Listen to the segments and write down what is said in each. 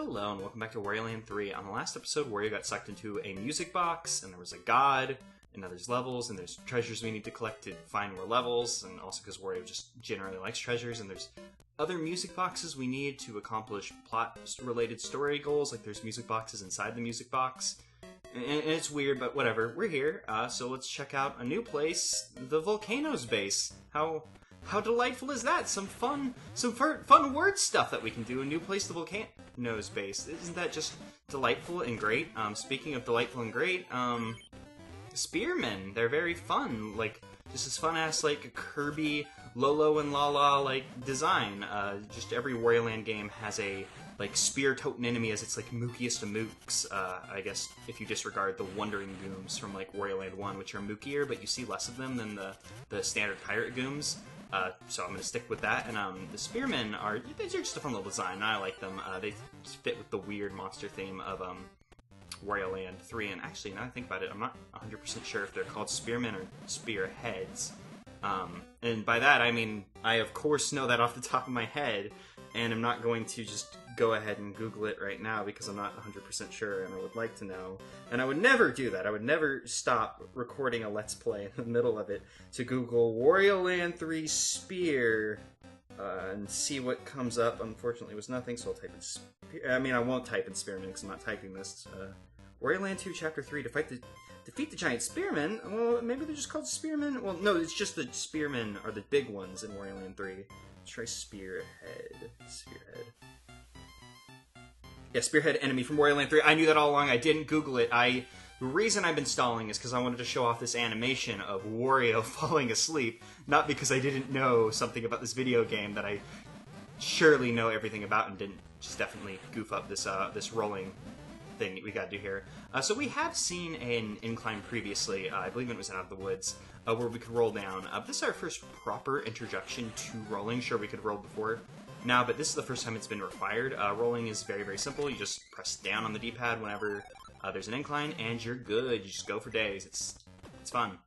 Hello and welcome back to Wario Land 3. On the last episode, Wario got sucked into a music box, and there was a god, and now there's levels, and there's treasures we need to collect to find more levels, and also because Wario just generally likes treasures, and there's other music boxes we need to accomplish plot-related story goals, like there's music boxes inside the music box. And it's weird, but whatever. We're here, so let's check out a new place, the Volcano's base. How delightful is that? Some fun word stuff that we can do. A new place, the Volcano's base. Isn't that just delightful and great? Speaking of delightful and great, spearmen. They're very fun. Like, just as fun as, like, a Kirby, Lolo and Lala, like, design. Just every Wario Land game has a, like, spear-toting enemy as its, like, mookiest of mooks. I guess if you disregard the Wandering Gooms from, like, Wario Land 1, which are mookier, but you see less of them than the standard pirate Gooms. So I'm going to stick with that, and the spearmen these are just a fun little design, and I like them. They fit with the weird monster theme of Wario Land 3, and actually, now that I think about it, I'm not 100% sure if they're called spearmen or spearheads. And by that, I mean, I of course know that off the top of my head, and I'm not going to just go ahead and Google it right now because I'm not 100% sure and I would like to know. And I would never do that. I would never stop recording a Let's Play in the middle of it to Google Wario Land 3 Spear and see what comes up. Unfortunately, it was nothing, so I'll type in Spear. I mean, I won't type in Spearman because I'm not typing this. Wario Land 2 Chapter 3 defeat the giant spearmen. Well, maybe they're just called spearmen. Well, no, it's just the spearmen are the big ones in Wario Land 3. Let's try Spearhead. Yeah, Spearhead enemy from Wario Land 3. I knew that all along. I didn't Google it. The reason I've been stalling is because I wanted to show off this animation of Wario falling asleep, not because I didn't know something about this video game that I surely know everything about and didn't just definitely goof up this rolling thing we gotta do here. So we have seen an incline previously, I believe it was in Out of the Woods, where we could roll down. This is our first proper introduction to rolling. Sure, we could roll before now, but this is the first time it's been required. Rolling is very, very simple. You just press down on the D-pad whenever there's an incline, and you're good. You just go for days. It's fun.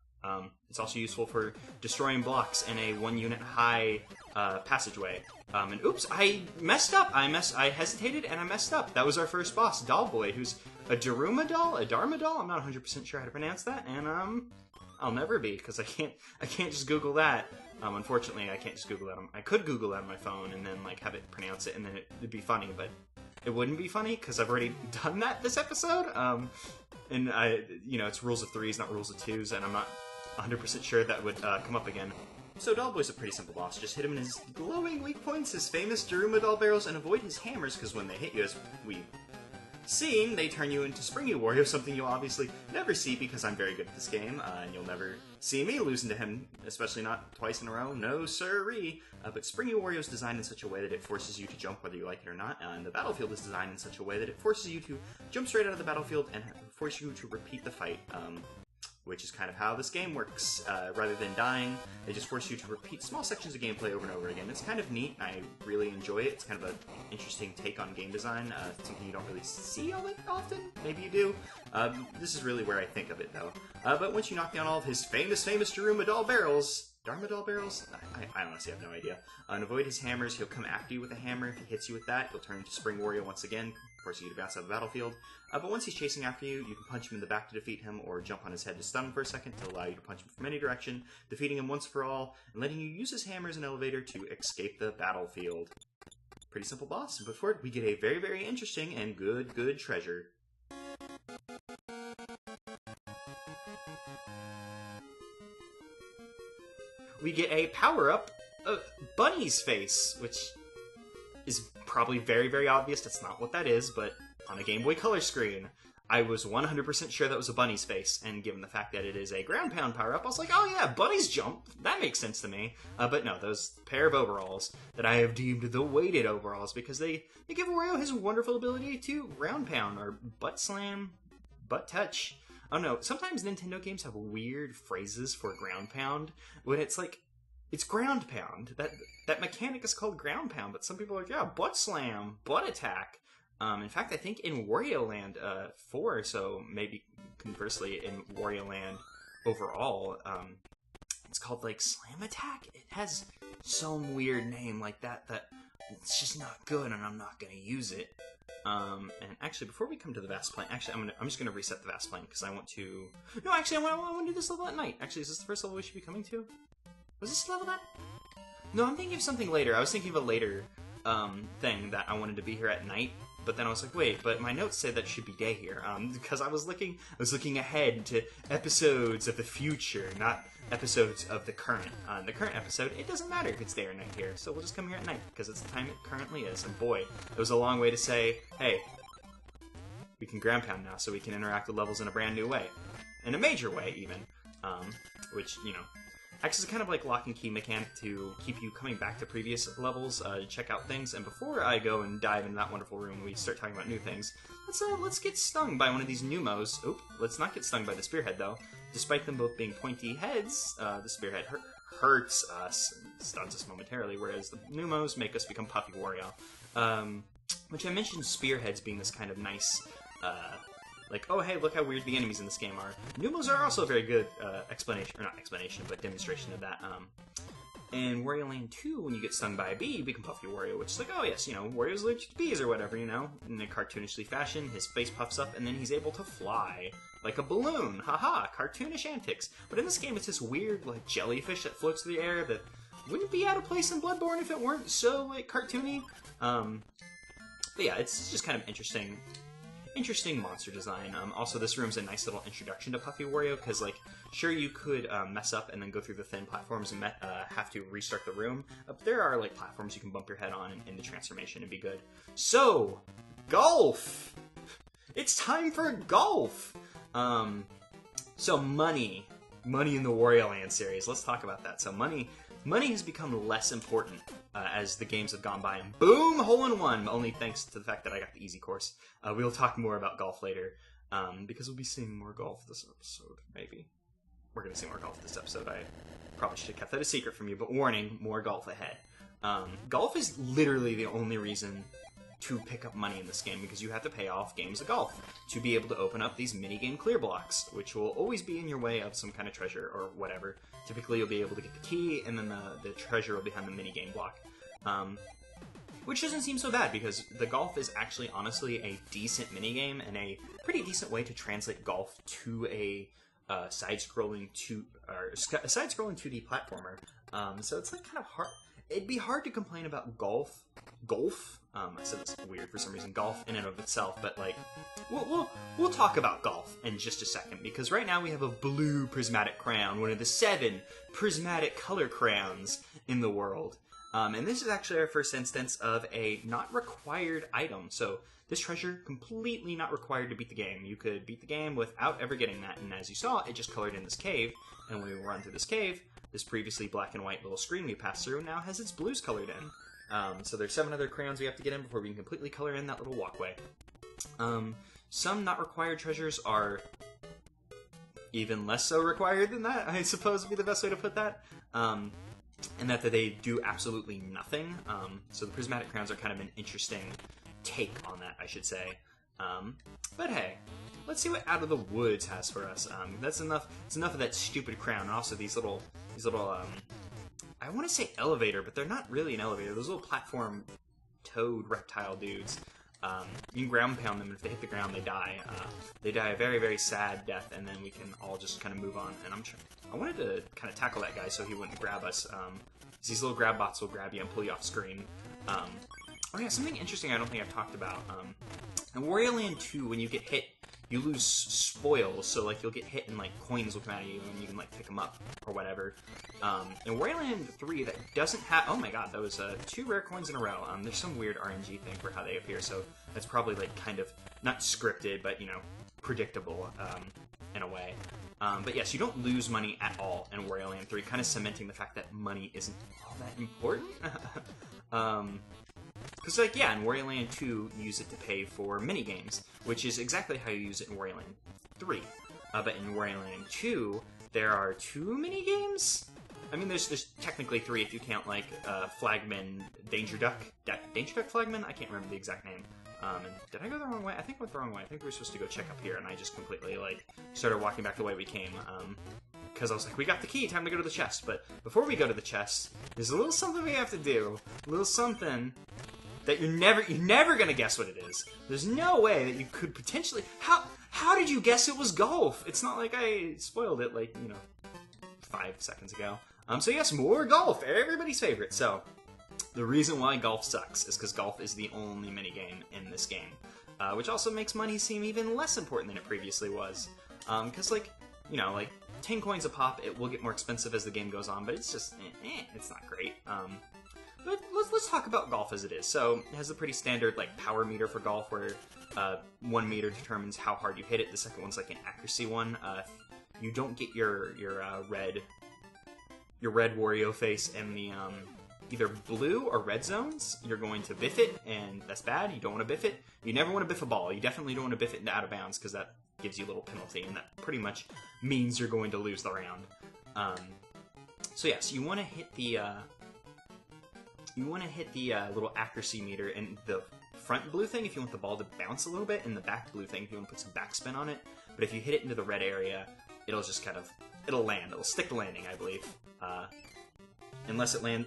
It's also useful for destroying blocks in a one-unit high passageway. And oops, I messed up. I hesitated and I messed up. That was our first boss, Doll Boy, who's a Daruma doll, a Dharma doll. I'm not 100% sure how to pronounce that, and I'll never be because I can't just Google that. Unfortunately, I can't just Google that. I could Google that on my phone and then like have it pronounce it, and then it'd be funny, but it wouldn't be funny because I've already done that this episode. And it's rules of threes, not rules of twos, and I'm not 100% sure that would come up again. So Doll Boy's a pretty simple boss. Just hit him in his glowing weak points, his famous Daruma doll barrels, and avoid his hammers, because when they hit you, as we've seen, they turn you into Springy Wario, something you'll obviously never see because I'm very good at this game, and you'll never see me losing to him, especially not twice in a row. No siree. But Springy Wario is designed in such a way that it forces you to jump whether you like it or not, and the battlefield is designed in such a way that it forces you to jump straight out of the battlefield and force you to repeat the fight. Which is kind of how this game works. Rather than dying, they just force you to repeat small sections of gameplay over and over again. It's kind of neat. I really enjoy it. It's kind of an interesting take on game design. Something you don't really see all that often. Maybe you do. This is really where I think of it, though. But once you knock down all of his famous Daruma doll barrels... Dharma doll barrels? I honestly have no idea. And avoid his hammers. He'll come after you with a hammer. If he hits you with that, he'll turn into Spring Wario once again, forcing you to bounce out of the battlefield. But once he's chasing after you, you can punch him in the back to defeat him, or jump on his head to stun him for a second to allow you to punch him from any direction, defeating him once for all, and letting you use his hammer as an elevator to escape the battlefield. Pretty simple boss, but for it, we get a very, very interesting and good treasure. We get a power-up of Bunny's face, which is probably very, very obvious. That's not what that is, but on a Game Boy Color screen, I was 100% sure that was a Bunny's face, and given the fact that it is a ground pound power-up, I was like, oh yeah, Bunny's jump, that makes sense to me. But no, those pair of overalls that I have deemed the weighted overalls, because they give Wario his wonderful ability to ground pound, or butt slam, butt touch. I don't know, sometimes Nintendo games have weird phrases for ground pound, when it's like, it's ground pound. That mechanic is called ground pound, but some people are like, yeah, butt slam, butt attack. In fact, I think in Wario Land 4, so maybe conversely in Wario Land overall, it's called like Slam Attack. It has some weird name like that it's just not good, and I'm not gonna use it. And actually, before we come to the vast plane, actually, I'm just gonna reset the vast plane because I want to. No, actually, I want to do this level at night. Actually, is this the first level we should be coming to? Was this level that? No, I'm thinking of something later. I was thinking of a later thing that I wanted to be here at night. But then I was like, wait, but my notes said that it should be day here, because I was looking ahead to episodes of the future, not episodes of the current. The current episode, it doesn't matter if it's day or night here, so we'll just come here at night, because it's the time it currently is. And boy, it was a long way to say, hey, we can ground pound now, so we can interact with levels in a brand new way. In a major way, even. Which, you know, acts as a kind of like lock and key mechanic to keep you coming back to previous levels to check out things. And before I go and dive into that wonderful room and we start talking about new things, let's get stung by one of these Numos. Oop, let's not get stung by the spearhead though. Despite them both being pointy heads, the spearhead hurts us, stuns us momentarily, whereas the Numos make us become Puffy Wario. Which I mentioned spearheads being this kind of nice like, oh hey, look how weird the enemies in this game are. Numos are also a very good but demonstration of that. In Wario Land 2, when you get stung by a bee, you become Puffy Wario, which is like, oh yes, you know, Wario's allergic to bees or whatever, you know? In a cartoonishly fashion, his face puffs up, and then he's able to fly. Like a balloon. Haha, cartoonish antics. But in this game, it's this weird, like, jellyfish that floats through the air that wouldn't be out of place in Bloodborne if it weren't so, like, cartoony. But yeah, it's just kind of interesting monster design. Also, this room's a nice little introduction to Puffy Wario, because, like, sure, you could mess up and then go through the thin platforms and have to restart the room. But there are, like, platforms you can bump your head on in the transformation and be good. So, golf! It's time for golf! So money in the Wario Land series. Let's talk about that. So money has become less important as the games have gone by, and boom, hole-in-one, only thanks to the fact that I got the easy course. We'll talk more about golf later, because we'll be seeing more golf this episode, maybe. We're going to see more golf this episode. I probably should have kept that a secret from you, but warning, more golf ahead. Golf is literally the only reason to pick up money in this game, because you have to pay off games of golf to be able to open up these minigame clear blocks, which will always be in your way of some kind of treasure or whatever. Typically you'll be able to get the key, and then the treasure will be behind the minigame block. Which doesn't seem so bad, because the golf is actually honestly a decent minigame, and a pretty decent way to translate golf to a side-scrolling 2D platformer. So it's like kind of hard. It'd be hard to complain about golf. I said this weird for some reason. Golf in and of itself, but like, we'll talk about golf in just a second, because right now we have a blue prismatic crayon, one of the 7 prismatic color crayons in the world. And this is actually our first instance of a not required item. So this treasure, completely not required to beat the game. You could beat the game without ever getting that, and as you saw, it just colored in this cave. And when we run through this cave, this previously black and white little screen we passed through now has its blues colored in. So there's 7 other crayons we have to get in before we can completely color in that little walkway. Some not required treasures are even less so required than that, I suppose would be the best way to put that. And that they do absolutely nothing. So the prismatic crayons are kind of an interesting take on that, I should say. But hey, let's see what Out of the Woods has for us. That's enough. It's enough of that stupid crown, and also these little I want to say elevator, but they're not really an elevator. Those little platform toad reptile dudes. You can ground pound them, and if they hit the ground, they die. They die a very, very sad death, and then we can all just kind of move on. And I wanted to kind of tackle that guy so he wouldn't grab us. These little grab bots will grab you and pull you off screen. Oh yeah, something interesting I don't think I've talked about. In Wario Land 2, when you get hit, you lose spoils, so like you'll get hit and like coins will come out of you and you can like pick them up or whatever. In Wario Land 3, that doesn't have. Oh my god, that was 2 rare coins in a row. There's some weird RNG thing for how they appear, so that's probably like kind of not scripted, but you know, predictable in a way. But yes, you don't lose money at all in Wario Land 3, kind of cementing the fact that money isn't all that important. Because, like, yeah, in Wario Land 2, you use it to pay for minigames, which is exactly how you use it in Wario Land 3. But in Wario Land 2, there are 2 minigames? I mean, there's technically 3 if you count, like, Flagman, Danger Duck Flagman? I can't remember the exact name. And did I go the wrong way? I think I went the wrong way. I think we were supposed to go check up here, and I just completely, like, started walking back the way we came. Because I was like, we got the key, time to go to the chest. But before we go to the chest, there's a little something we have to do. A little something that you're never gonna guess what it is. There's no way that you could potentially. How did you guess it was golf? It's not like I spoiled it, like, 5 seconds ago. So yes, more golf, everybody's favorite. So the reason why golf sucks is because golf is the only minigame in this game, which also makes money seem even less important than it previously was. Because, like 10 coins a pop, it will get more expensive as the game goes on, but it's just, it's not great. But let's talk about golf as it is. So it has a pretty standard like power meter for golf, where 1 meter determines how hard you hit it. The second one's like an accuracy one. You don't get your red Wario face in the either blue or red zones. You're going to biff it, and that's bad. You don't want to biff it. You never want to biff a ball. You definitely don't want to biff it into out of bounds, because that gives you a little penalty, and that pretty much means you're going to lose the round. So yes, you want to hit the little accuracy meter in the front blue thing if you want the ball to bounce a little bit, and the back blue thing if you want to put some backspin on it. But if you hit it into the red area, it'll just it'll land. It'll stick the landing, I believe. Unless it land.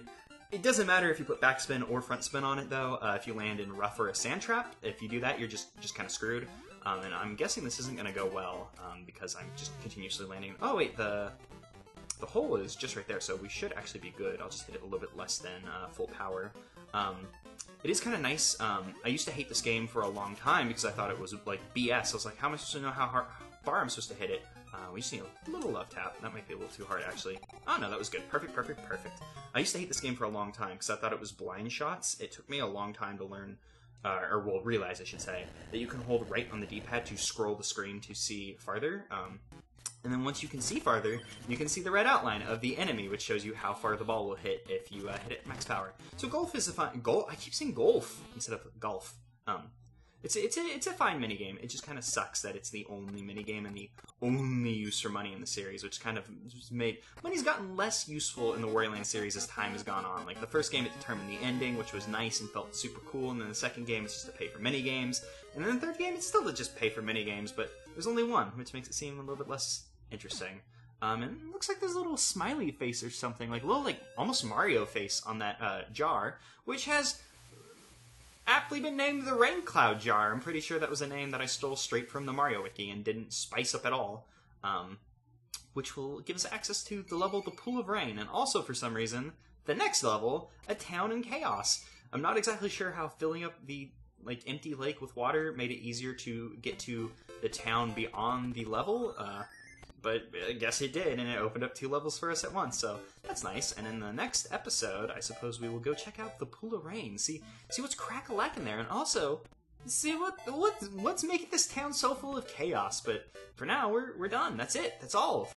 It doesn't matter if you put backspin or front spin on it, though. If you land in rough or a sand trap, if you do that, you're just kind of screwed. And I'm guessing this isn't going to go well, because I'm just continuously landing. Oh wait, the hole is just right there, so we should actually be good. I'll just hit it a little bit less than full power. It is kind of nice. I used to hate this game for a long time because I thought it was like BS. I was like, how am I supposed to know how far I'm supposed to hit it? We just need a little love tap. That might be a little too hard, actually. Oh no, that was good. Perfect, perfect, perfect. I used to hate this game for a long time because I thought it was blind shots. It took me a long time to learn, realize, I should say, that you can hold right on the D-pad to scroll the screen to see farther. And then once you can see farther, you can see the red outline of the enemy, which shows you how far the ball will hit if you hit it max power. So golf is a fun... I keep saying golf instead of golf. It's a fine minigame. It just kind of sucks that it's the only minigame and the only use for money in the series, which kind of just made... Money's gotten less useful in the Wario Land series as time has gone on. Like, the first game, it determined the ending, which was nice and felt super cool, and then the second game, it's just to pay for minigames. And then the third game, it's still to just pay for minigames, but there's only one, which makes it seem a little bit less interesting. And it looks like there's a little smiley face or something, like a little, like, almost Mario face on that jar, which has aptly been named the Rain Cloud Jar. I'm pretty sure that was a name that I stole straight from the Mario Wiki and didn't spice up at all. Which will give us access to the level The Pool of Rain, and also, for some reason, the next level, A Town in Chaos. I'm not exactly sure how filling up the empty lake with water made it easier to get to the town beyond the level, but I guess it did, and it opened up 2 levels for us at once, so that's nice. And in the next episode, I suppose we will go check out the Pool of Rain, see what's crack-a-lackin' there, and also see what's making this town so full of chaos. But for now, we're done. That's it. That's all.